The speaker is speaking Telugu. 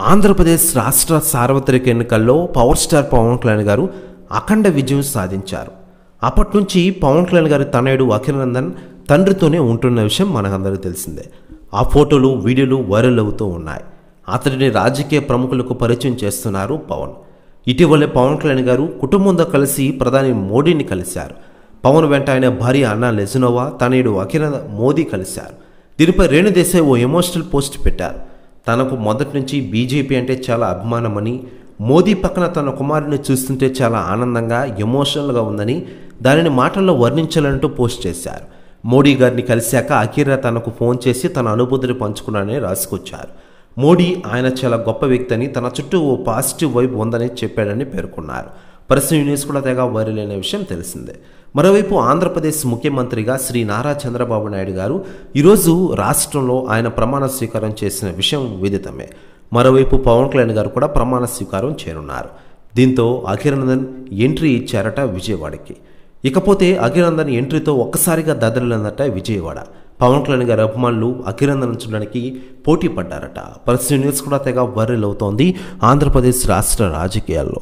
ఆంధ్రప్రదేశ్ రాష్ట్ర సార్వత్రిక ఎన్నికల్లో పవర్ స్టార్ పవన్ కళ్యాణ్ గారు అఖండ విజయం సాధించారు. అప్పటి నుంచి పవన్ కళ్యాణ్ గారి తనయుడు అఖిలనందన్ తండ్రితోనే ఉంటున్న విషయం మనకందరికీ తెలిసిందే. ఆ ఫోటోలు వీడియోలు వైరల్ అవుతూ ఉన్నాయి. అతడిని రాజకీయ ప్రముఖులకు పరిచయం చేస్తున్నారు పవన్. ఇటీవలే పవన్ కళ్యాణ్ గారు కుటుంబంతో కలిసి ప్రధాని మోడీని కలిశారు. పవన్ వెంట ఆయన భార్య అన్నా లెజనోవా, తనయుడు అఖిల మోదీ కలిశారు. దీనిపై రేణుదేశాయ్ ఓ ఎమోషనల్ పోస్ట్ పెట్టారు. తనకు మొదటి నుంచి బీజేపీ అంటే చాలా అభిమానమని, మోదీ పక్కన తన కుమారుని చూస్తుంటే చాలా ఆనందంగా ఎమోషనల్గా ఉందని దానిని మాటల్లో వర్ణించాలంటూ పోస్ట్ చేశారు. మోడీ గారిని కలిశాక అఖిల తనకు ఫోన్ చేసి తన అనుభూతిని పంచుకున్నానని రాసుకొచ్చారు. మోడీ ఆయన చాలా గొప్ప వ్యక్తి అని, తన చుట్టూ ఓ పాజిటివ్ వైబ్ ఉందని చెప్పాడని పేర్కొన్నారు. పర్సనల్ న్యూస్ కూడా తెగ వైరల్ అయిన విషయం తెలిసిందే. మరోవైపు ఆంధ్రప్రదేశ్ ముఖ్యమంత్రిగా శ్రీ నారా చంద్రబాబు నాయుడు గారు ఈరోజు రాష్ట్రంలో ఆయన ప్రమాణ స్వీకారం చేసిన విషయం విదితమే. మరోవైపు పవన్ కళ్యాణ్ గారు కూడా ప్రమాణ స్వీకారం చేరున్నారు. దీంతో అఖిలనందన్ ఎంట్రీ ఇచ్చారట విజయవాడకి. ఇకపోతే అఖిలనందన్ ఎంట్రీతో ఒక్కసారిగా దద్దరిల్లిందట విజయవాడ. పవన్ కళ్యాణ్ గారి అభిమానులు అఖిలనందన్ చూడడానికి పోటీ పడ్డారట. పర్సనల్ న్యూస్ కూడా తెగ వైరల్ అవుతోంది ఆంధ్రప్రదేశ్ రాష్ట్ర రాజకీయాల్లో.